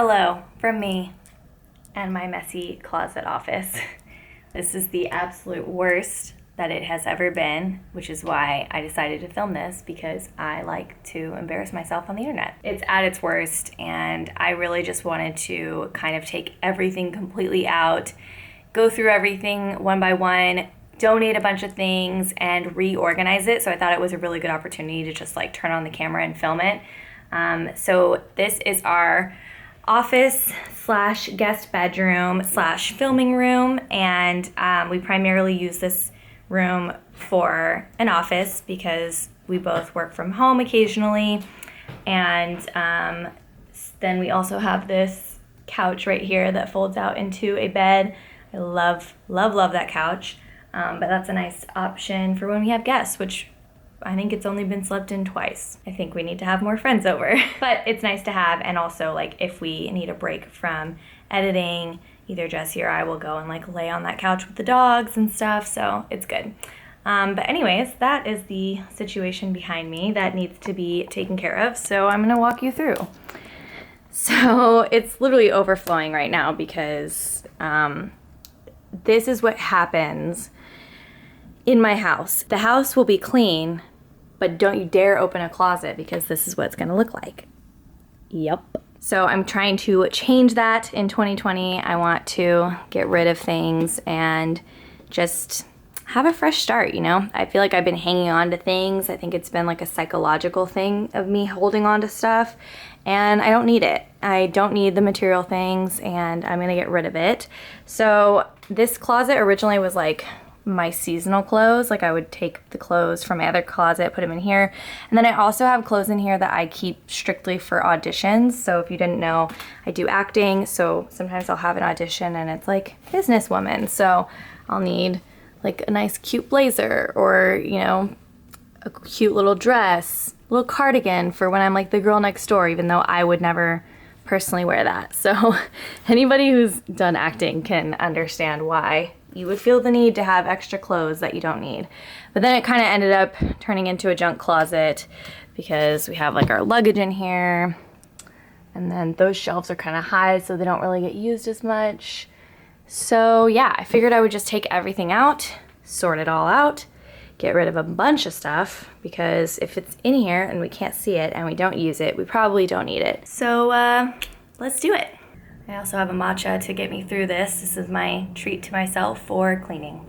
Hello from me and my messy closet office. This is the absolute worst that it has ever been, which is why I decided to film this, because I like to embarrass myself on the internet. It's at its worst, and I really just wanted to kind of take everything completely out, go through everything one by one, donate a bunch of things, and reorganize it. So I thought it was a really good opportunity to just like turn on the camera and film it. So this is our office slash guest bedroom slash filming room, and we primarily use this room for an office because we both work from home occasionally. And then we also have this couch right here that folds out into a bed. I love that couch, but that's a nice option for when we have guests, which I think it's only been slept in twice. I think we need to have more friends over. But it's nice to have, and also like if we need a break from editing, either Jesse or I will go and like lay on that couch with the dogs and stuff, so it's good. But anyways, that is the situation behind me that needs to be taken care of, so I'm gonna walk you through. So it's literally overflowing right now because this is what happens in my house. The house will be clean, but don't you dare open a closet because this is what it's gonna look like. Yep. So I'm trying to change that in 2020. I want to get rid of things and just have a fresh start, you know? I feel like I've been hanging on to things. I think it's been like a psychological thing of me holding on to stuff, and I don't need it. I don't need the material things, and I'm gonna get rid of it. So this closet originally was like my seasonal clothes. Like I would take the clothes from my other closet, put them in here. And then I also have clothes in here that I keep strictly for auditions. So if you didn't know, I do acting. So sometimes I'll have an audition and it's like businesswoman. So I'll need like a nice cute blazer or, you know, a cute little dress, little cardigan for when I'm like the girl next door, even though I would never personally wear that. So anybody who's done acting can understand why you would feel the need to have extra clothes that you don't need. But then it kind of ended up turning into a junk closet because we have like our luggage in here, and then those shelves are kind of high so they don't really get used as much. So yeah, I figured I would just take everything out, sort it all out, get rid of a bunch of stuff, because if it's in here and we can't see it and we don't use it, we probably don't need it. So let's do it. I also have a matcha to get me through this. This is my treat to myself for cleaning.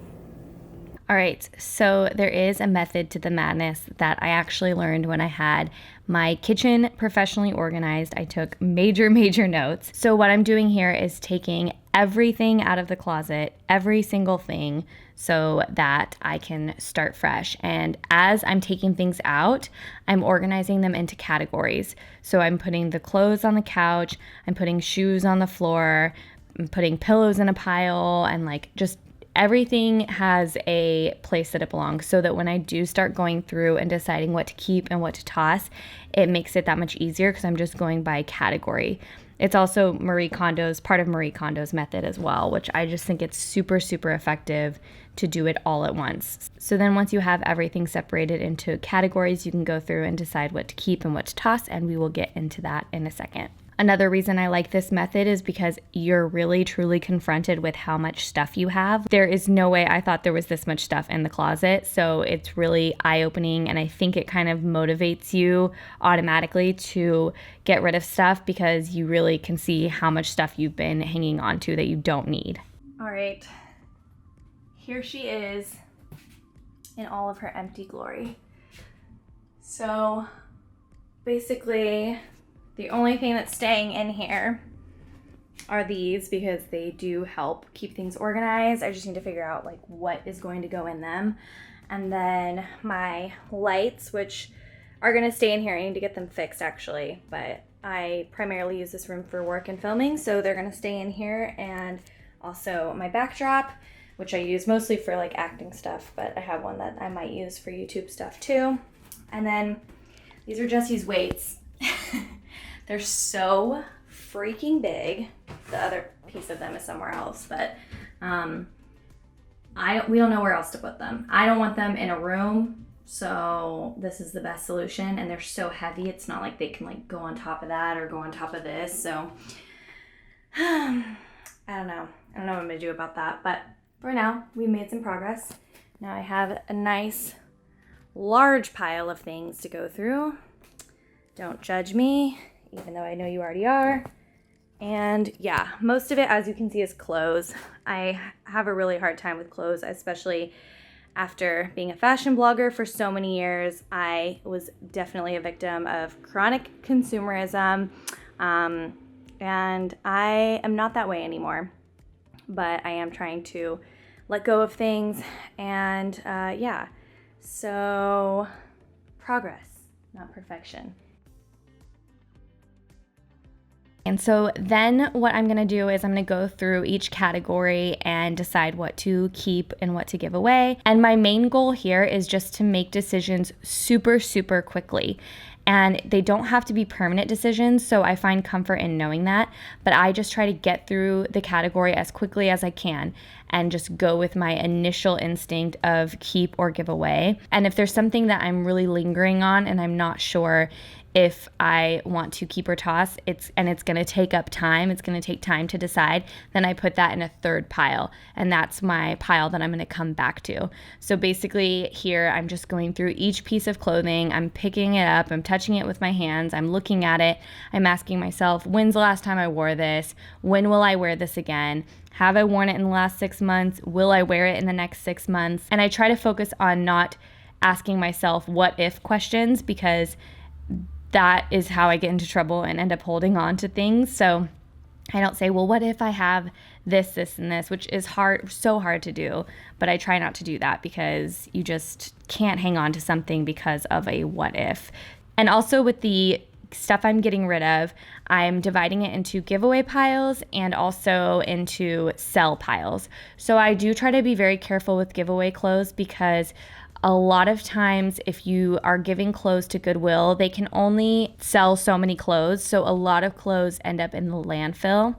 All right, so there is a method to the madness that I actually learned when I had my kitchen professionally organized. I took major notes. So what I'm doing here is taking everything out of the closet, every single thing, so that I can start fresh. And as I'm taking things out, I'm organizing them into categories. So I'm putting the clothes on the couch, I'm putting shoes on the floor, I'm putting pillows in a pile, and like just everything has a place that it belongs, so that when I do start going through and deciding what to keep and what to toss, it makes it that much easier because I'm just going by category. It's also part of Marie Kondo's method as well, which I just think it's super effective to do it all at once. So then once you have everything separated into categories, you can go through and decide what to keep and what to toss, and we will get into that in a second. Another reason I like this method is because you're really truly confronted with how much stuff you have. There is no way I thought there was this much stuff in the closet, so it's really eye-opening, and I think it kind of motivates you automatically to get rid of stuff because you really can see how much stuff you've been hanging on to that you don't need. All right, here she is in all of her empty glory. So basically, the only thing that's staying in here are these because they do help keep things organized. I just need to figure out like what is going to go in them. And then my lights, which are gonna stay in here. I need to get them fixed actually, but I primarily use this room for work and filming, so they're gonna stay in here. And also my backdrop, which I use mostly for like acting stuff, but I have one that I might use for YouTube stuff too. And then these are Jesse's weights. They're so freaking big. The other piece of them is somewhere else, but we don't know where else to put them. I don't want them in a room, so this is the best solution. And they're so heavy, it's not like they can like go on top of that or go on top of this. So I don't know what I'm gonna do about that, but for now, we made some progress. Now I have a nice large pile of things to go through. Don't judge me, even though I know you already are. And yeah, most of it, as you can see, is clothes. I have a really hard time with clothes, especially after being a fashion blogger for so many years. I was definitely a victim of chronic consumerism, and I am not that way anymore. But I am trying to let go of things, and so progress, not perfection. And so then what I'm going to do is I'm going to go through each category and decide what to keep and what to give away. And my main goal here is just to make decisions super, super quickly. And they don't have to be permanent decisions, so I find comfort in knowing that. But I just try to get through the category as quickly as I can and just go with my initial instinct of keep or give away. And if there's something that I'm really lingering on and I'm not sure if I want to keep or toss, it's going to take up time, it's going to take time to decide, then I put that in a third pile, and that's my pile that I'm going to come back to. So basically here, I'm just going through each piece of clothing, I'm picking it up, I'm touching it with my hands, I'm looking at it, I'm asking myself, when's the last time I wore this? When will I wear this again? Have I worn it in the last 6 months? Will I wear it in the next 6 months? And I try to focus on not asking myself what if questions, because that is how I get into trouble and end up holding on to things. So I don't say, well, what if I have this, and this, which is so hard to do. But I try not to do that because you just can't hang on to something because of a what if. And also with the stuff I'm getting rid of, I'm dividing it into giveaway piles and also into sell piles. So I do try to be very careful with giveaway clothes, because a lot of times if you are giving clothes to Goodwill, they can only sell so many clothes. So a lot of clothes end up in the landfill.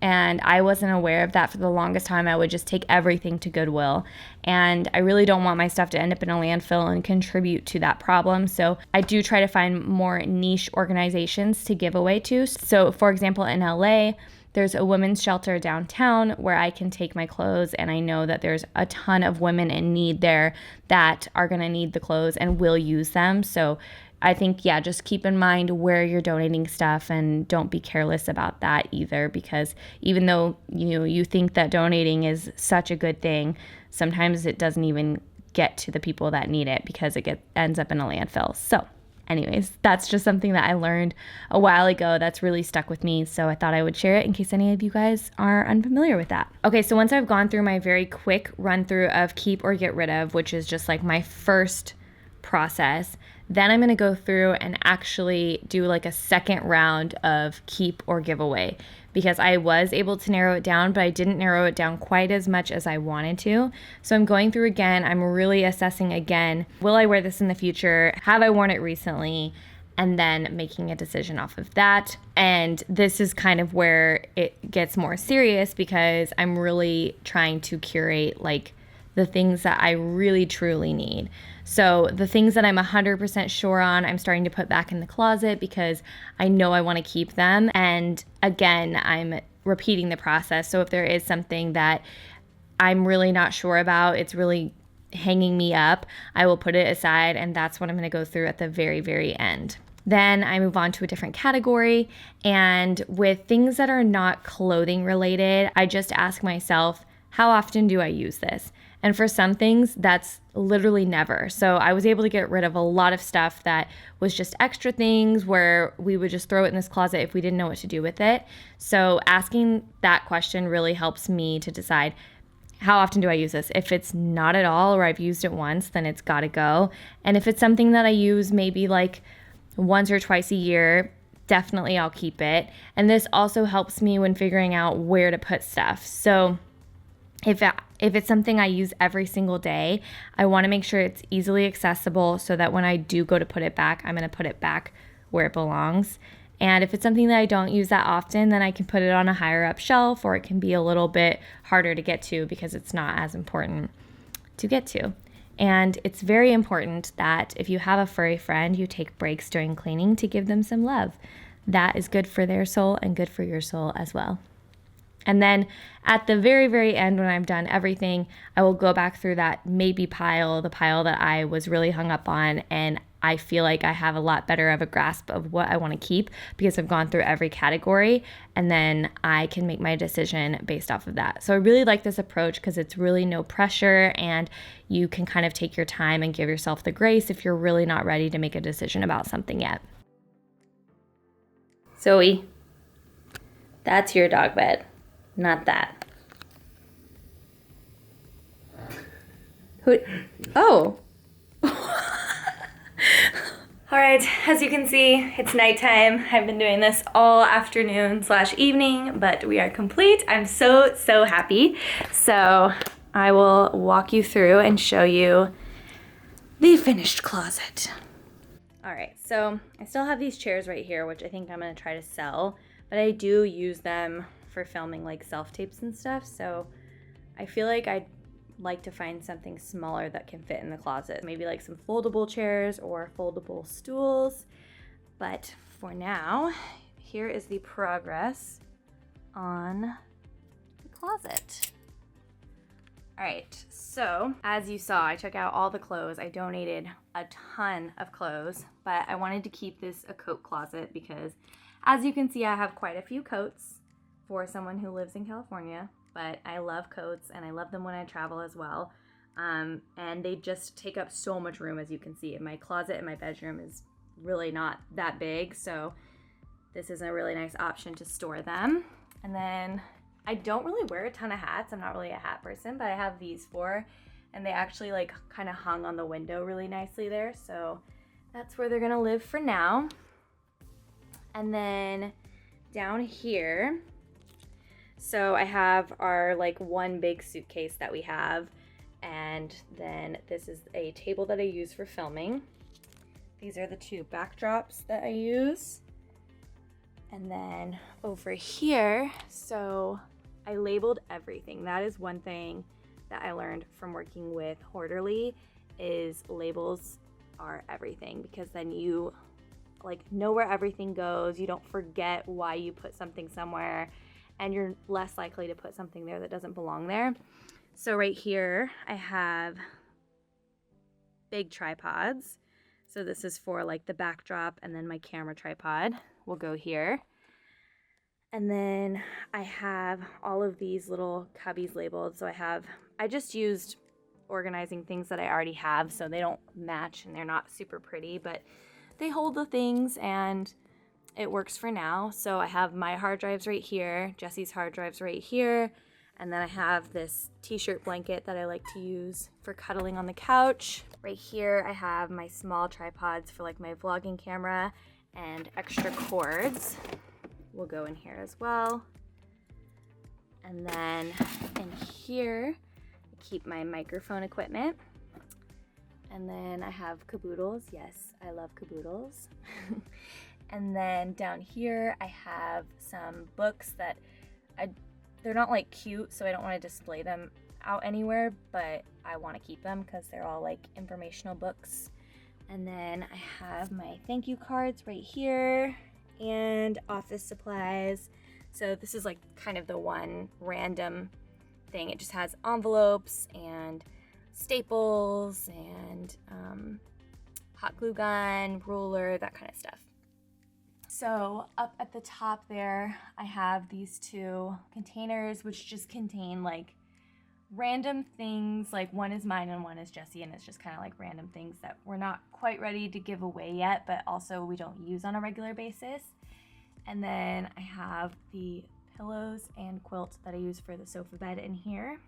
And I wasn't aware of that for the longest time. I would just take everything to Goodwill. And I really don't want my stuff to end up in a landfill and contribute to that problem. So I do try to find more niche organizations to give away to. So for example, in LA, there's a women's shelter downtown where I can take my clothes, and I know that there's a ton of women in need there that are going to need the clothes and will use them. So I think, just keep in mind where you're donating stuff, and don't be careless about that either, because even though you think that donating is such a good thing, sometimes it doesn't even get to the people that need it because it ends up in a landfill. So anyways, that's just something that I learned a while ago that's really stuck with me, so I thought I would share it in case any of you guys are unfamiliar with that. Okay, so once I've gone through my very quick run through of keep or get rid of, which is just like my first process, then I'm going to go through and actually do like a second round of keep or give away, because I was able to narrow it down, but I didn't narrow it down quite as much as I wanted to. So I'm going through again. I'm really assessing again, will I wear this in the future? Have I worn it recently? And then making a decision off of that. And this is kind of where it gets more serious, because I'm really trying to curate like the things that I really truly need. So the things that I'm 100% sure on, I'm starting to put back in the closet because I know I want to keep them. And again, I'm repeating the process. So if there is something that I'm really not sure about, it's really hanging me up, I will put it aside, and that's what I'm going to go through at the very, very end. Then I move on to a different category, and with things that are not clothing related, I just ask myself, how often do I use this? And for some things, that's literally never. So I was able to get rid of a lot of stuff that was just extra things where we would just throw it in this closet if we didn't know what to do with it. So asking that question really helps me to decide, how often do I use this? If it's not at all, or I've used it once, then it's got to go. And if it's something that I use maybe like once or twice a year, definitely I'll keep it. And this also helps me when figuring out where to put stuff. So if it's something I use every single day, I want to make sure it's easily accessible so that when I do go to put it back, I'm going to put it back where it belongs. And if it's something that I don't use that often, then I can put it on a higher up shelf, or it can be a little bit harder to get to because it's not as important to get to. And it's very important that if you have a furry friend, you take breaks during cleaning to give them some love. that is good for their soul and good for your soul as well. And then at the very, very end, when I've done everything, I will go back through that maybe pile, the pile that I was really hung up on, and I feel like I have a lot better of a grasp of what I want to keep because I've gone through every category, and then I can make my decision based off of that. So I really like this approach because it's really no pressure, and you can kind of take your time and give yourself the grace if you're really not ready to make a decision about something yet. Zoe, that's your dog bed, not that. Who? Oh. All right, as you can see, it's nighttime. I've been doing this all afternoon/evening, but we are complete. I'm so happy. So I will walk you through and show you the finished closet. All right, so I still have these chairs right here, which I think I'm gonna try to sell, but I do use them for filming like self-tapes and stuff. So I feel like I'd like to find something smaller that can fit in the closet. Maybe like some foldable chairs or foldable stools. But for now, here is the progress on the closet. All right, so as you saw, I took out all the clothes. I donated a ton of clothes, but I wanted to keep this a coat closet because as you can see, I have quite a few coats for someone who lives in California. But I love coats and I love them when I travel as well. And they just take up so much room, as you can see. My closet in my bedroom is really not that big, so this is a really nice option to store them. And then I don't really wear a ton of hats. I'm not really a hat person, but I have these four, and they actually like kind of hung on the window really nicely there. So that's where they're gonna live for now. And then down here, so I have our like one big suitcase that we have, and then this is a table that I use for filming. These are the two backdrops that I use. And then over here, so I labeled everything. That is one thing that I learned from working with Hoarderly, is labels are everything, because then you like know where everything goes. You don't forget why you put something somewhere, and you're less likely to put something there that doesn't belong there. So right here, I have big tripods. So this is for like the backdrop, and then my camera tripod will go here. And then I have all of these little cubbies labeled. So I just used organizing things that I already have, so they don't match and they're not super pretty, but they hold the things and it works for now. So I have my hard drives right here, Jesse's hard drives right here, and then I have this t-shirt blanket that I like to use for cuddling on the couch. Right here I have my small tripods for like my vlogging camera, and extra cords will go in here as well. And then in here I keep my microphone equipment. And then I have caboodles. Yes, I love caboodles. And then down here I have some books that they're not like cute, so I don't want to display them out anywhere, but I want to keep them because they're all like informational books. And then I have my thank you cards right here and office supplies. So this is like kind of the one random thing. It just has envelopes and staples and hot glue gun, ruler, that kind of stuff. So up at the top there, I have these two containers which just contain like random things. Like one is mine and one is Jesse, and it's just kind of like random things that we're not quite ready to give away yet, but also we don't use on a regular basis. And then I have the pillows and quilt that I use for the sofa bed in here.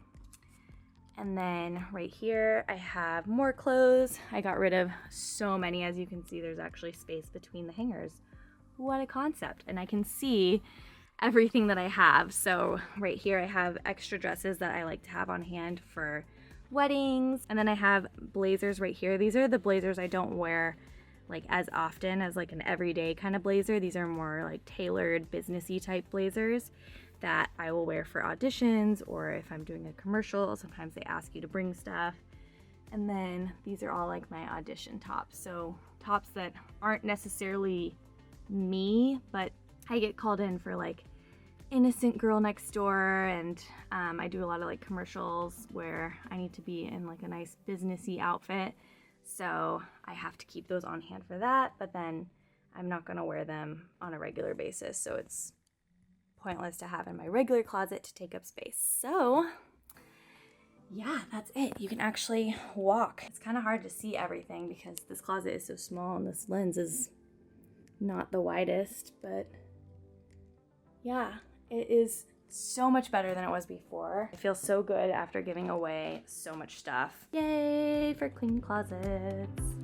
And then right here I have more clothes. I got rid of so many. As you can see, there's actually space between the hangers. What a concept. And I can see everything that I have. So right here I have extra dresses that I like to have on hand for weddings. And then I have blazers right here. These are the blazers I don't wear like as often as like an everyday kind of blazer. These are more like tailored businessy type blazers that I will wear for auditions, or if I'm doing a commercial, sometimes they ask you to bring stuff. And then these are all like my audition tops. So tops that aren't necessarily me, but I get called in for like innocent girl next door, and I do a lot of like commercials where I need to be in like a nice businessy outfit, so I have to keep those on hand for that, but then I'm not gonna wear them on a regular basis, so it's pointless to have in my regular closet to take up space. So yeah, that's it. You can actually walk. It's kind of hard to see everything because this closet is so small and this lens is not the widest, but yeah, it is so much better than it was before. I feel so good after giving away so much stuff. Yay for clean closets.